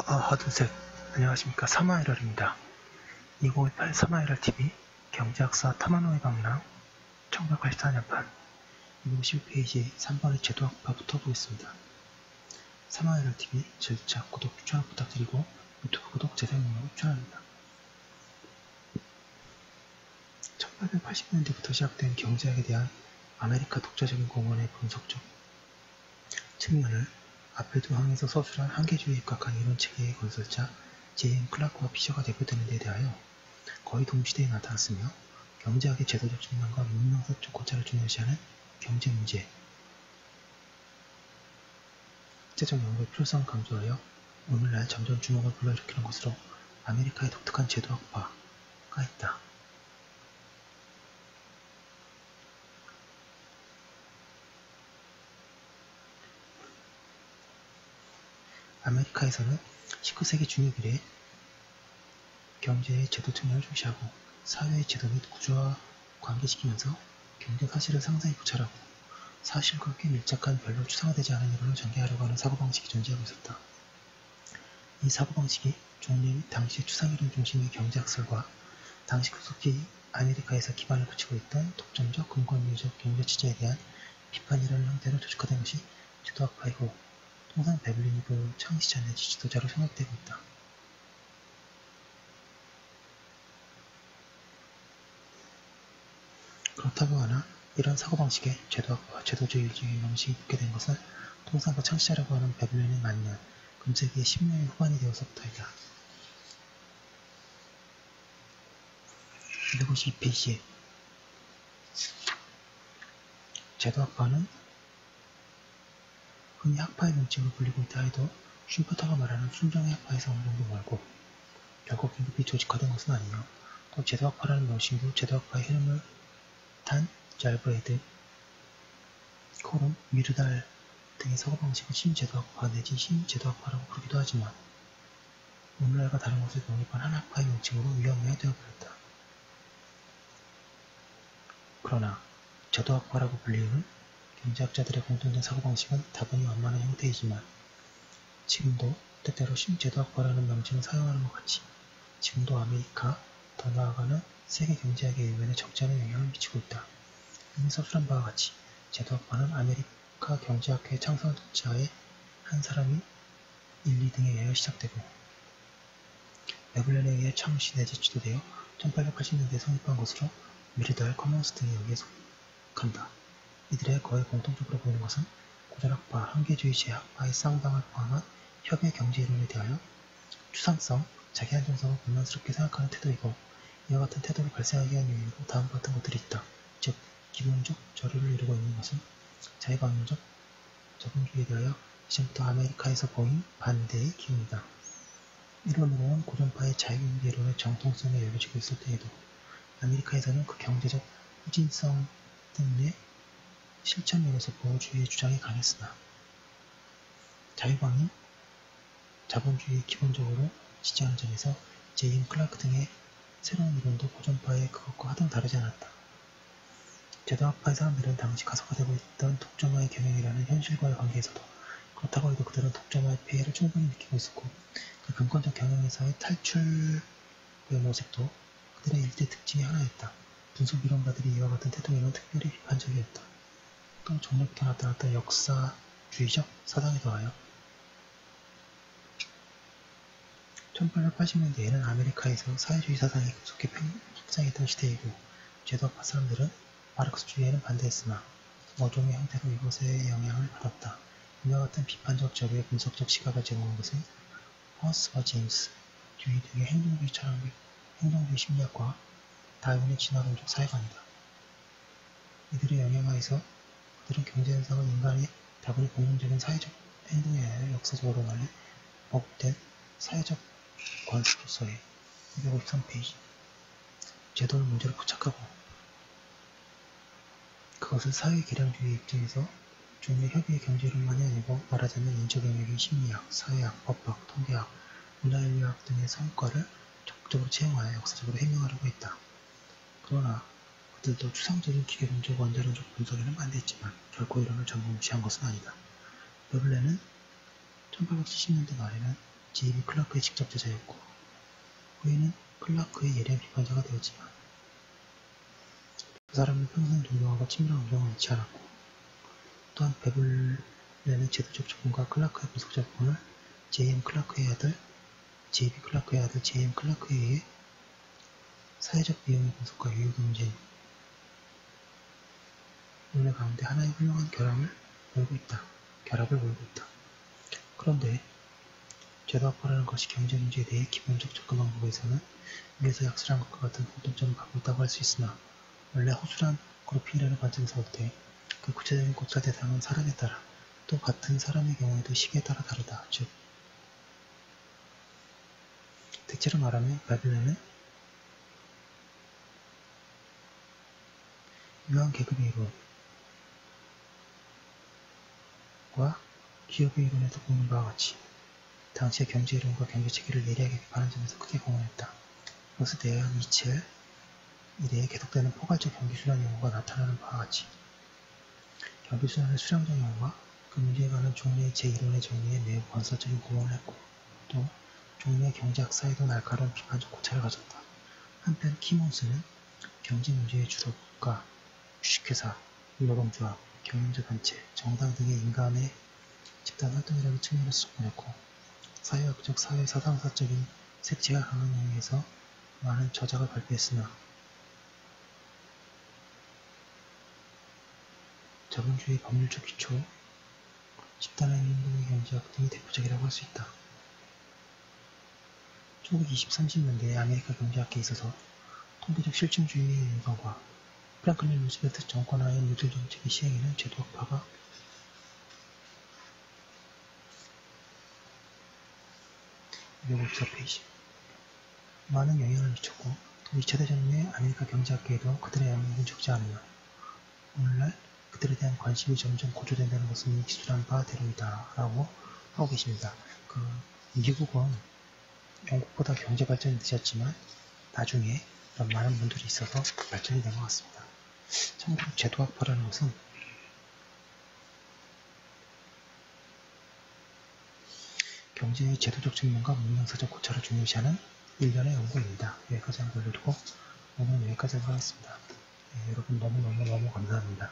하드셋. 안녕하십니까. 사마이럴입니다. 2058 사마이럴TV 경제학사 타마노의 방이랑 1984년판 251페이지 3번의 제도학파부터 보겠습니다. 사마이럴TV 절차, 구독, 추천 부탁드리고 유튜브 구독, 재생용으로 추천합니다. 1880년대부터 시작된 경제학에 대한 아메리카 독자적인 공헌의 분석적 측면을 앞에 두 항에서 서술한 한계주의에 입각한 이론체계의 건설자 제임 클라크와 피셔가 대표되는 데 대하여 거의 동시대에 나타났으며 경제학의 제도적 측면과 문명사적 고찰을 중요시하는 경제문제, 국제적 연구의 필요성을 강조하여 오늘날 점점 주목을 불러일으키는 것으로 아메리카의 독특한 제도학파가 있다. 아메리카에서는 19세기 중엽 이래 경제의 제도 측면을 중시하고 사회의 제도 및 구조와 관계시키면서 경제 사실을 상세히 구찰하고 사실과 꽤 밀접한 별로 추상화되지 않은 이론을 전개하려고 하는 사고방식이 존재하고 있었다. 이 사고방식이 종래 및 당시의 추상이론 중심의 경제학설과 당시 급속히 아메리카에서 기반을 붙이고 있던 독점적 근거론적 경제체제에 대한 비판이라는 형태로 조직화된 것이 제도학파이고 통상 베블린이 그 창시자 내지 지도자로 생각되고 있다. 그렇다고 하나 이런 사고방식에 제도학과 제도주의의 방식이 붙게 된 것은 통상 그 창시자라고 하는 베블린의 만년, 금세기의 10년의 후반이 되어서부터이다. 252페이지에 제도학파는 흔히 학파의 명칭으로 불리고 있다 해도 슈퍼터가 말하는 순정의 학파에서 어느 정도 멀고 결국 긴급히 조직화된 것은 아니며 또 제도학파라는 명칭도 제도학파의 흐름을 탄 잘브레이드, 코름, 미르달 등의 사고방식을 신제도학파 내지 신제도학파라고 부르기도 하지만 오늘날과 다른 것을 독립한 한 학파의 명칭으로 위험해야 되어버렸다. 그러나 제도학파라고 불리우는 경제학자들의 공통된 사고방식은 다분히 완만한 형태이지만 지금도 때때로 신제도학파라는 명칭을 사용하는 것 같이 지금도 아메리카, 더 나아가는 세계 경제학의 일면에 적지 않은 영향을 미치고 있다. 이미 서술한 바와 같이 제도학파는 아메리카 경제학회 창설자의 한 사람이 1, 2등에 의하여 시작되고 베블린에 의해 창시 내지 지도되어 1880년대에 성립한 것으로 미르달, 커먼스 등에 의해 속한다. 이들의 거의 공통적으로 보이는 것은 고전학파, 한계주의제 학파의 쌍방을 포함한 협의 경제이론에 대하여 추상성, 자기 한정성을 불만스럽게 생각하는 태도이고 이와 같은 태도를 발생하게 한 요인으로 다음과 같은 것들이 있다. 즉, 기본적 저류를 이루고 있는 것은 자유방문적 자본주의에 대하여 이전부터 아메리카에서 보인 반대의 기운이다. 이론으로는 고전파의 자유경제이론의 정통성에 열려지고 있을 때에도 아메리카에서는 그 경제적 후진성 때문에 실천면에서 보호주의의 주장이 강했으나 자유방임, 자본주의의 기본적으로 지지하는 점에서 제임 클라크 등의 새로운 이론도 고전파의 그것과 하등 다르지 않았다. 제도학파의 사람들은 당시 가속화되고 있던 독점화의 경영이라는 현실과의 관계에서도 그렇다고 해도 그들은 독점화의 폐해를 충분히 느끼고 있었고 그 근권적 경영에서의 탈출의 모색도 그들의 일대 특징의 하나였다. 분석 이론가들이 이와 같은 태도에는 특별히 비판적이었다. 또 전부터 나타났던 역사주의적 사상에 더하여 1880년대에는 아메리카에서 사회주의 사상이 급속히 확장했던 시대이고 제도학파 사람들은 마르크스주의에는 반대했으나 모종의 형태로 이것에 영향을 받았다. 이와 같은 비판적 저류의 분석적 시각을 제공한 것은 허스와 제임스, 듀이 등의 행동주의 철학 및 행동주의 심리학과 다윈의 진화론적 사회관이다. 이들의 영향하에서 그들은 경제현상을 인간의 다분히 본능적인 사회적 행동에 의하여 역사적으로 말해 복된 사회적 관습으로서의 253페이지 제도를 문제로 포착하고 그것을 사회계량주의 입장에서 종래 협의의 경제론만이 아니고 말하자면 인적 영역인 심리학, 사회학, 법학, 통계학, 문화인류학 등의 성과를 적극적으로 채용하여 역사적으로 해명하려고 했다. 그러나 그들도 추상적인 기계론적 원자론적 분석에는 반대했지만 결코 이론을 전부 무시한 것은 아니다. 베블린은 1870년대 말에는 J.B. 클라크의 직접 제자였고 후에는 클라크의 예리한 비판자가 되었지만 두 사람은 평생 존경하고 친밀한 우정을 잃지 않았고 또한 베블레는 제도적 접근과 클라크의 분석 접근을 J.M. 클라크의 아들 J.B. 클라크의 아들 J.M. 클라크에 의해 사회적 비용의 분석과 유효도 문제인 논의 가운데 하나의 훌륭한 결합을 몰고 있다. 그런데 제도학파라는 것이 경제 문제에 대해 기본적 접근 방법에서는 위에서 약술한 것과 같은 공통점을 갖고 있다고 할 수 있으나 원래 허술한 그룹핑이라는 관점에서 볼 때 그 구체적인 고찰 대상은 사람에 따라 또 같은 사람의 경우에도 시기에 따라 다르다. 즉 대체로 말하면 베블레는 유한 계급의 이론과 기업의 이론에서 보는 바와 같이 당시의 경제 이론과 경제 체계를 예리하게 비판하는 점에서 크게 공헌했다. 이것에 대한 니체에 대해 계속되는 포괄적 경기순환 용어가 나타나는 바와 같이 경기순환의 수량적 용어가 그 문제에 관한 종류의 제1원의 정리에 매우 건설적인 공헌을 했고 또 종류의 경제학 사회도 날카로운 비판적 고찰을 가졌다. 한편 키몬스는 경제 문제의 주로 국가, 주식회사, 노동조합, 경영자단체, 정당 등의 인간의 집단 활동이라는 측면에서 접근했고 사회학적, 사회사상사적인 색채가 강한 영역에서 많은 저작을 발표했으나 자본주의 법률적 기초, 집단의 운동의 경제학 등이 대표적이라고 할 수 있다. 1920, 30년대의 아메리카 경제학계에 있어서 통계적 실증주의의 일반과 프랑클린 루즈벨트 정권하의 뉴딜 정책의 시행에는 제도학파가 254페이지 많은 영향을 미쳤고 또 2차 대전 후에 아메리카 경제학계에도 그들의 영향력은 적지 않으며 오늘날 그들에 대한 관심이 점점 고조된다는 것은 기술한 바대로이다 라고 하고 계십니다. 미국은 영국보다 경제 발전이 늦었지만 나중에 이런 많은 분들이 있어서 발전이 된 것 같습니다. 참고로 제도학파라는 것은 경제의 제도적 측면과 문명사적 고찰을 중요시하는 일련의 연구입니다. 여기까지 한 걸로 두고 오늘 여기까지 하겠습니다. 네, 여러분 너무너무 감사합니다.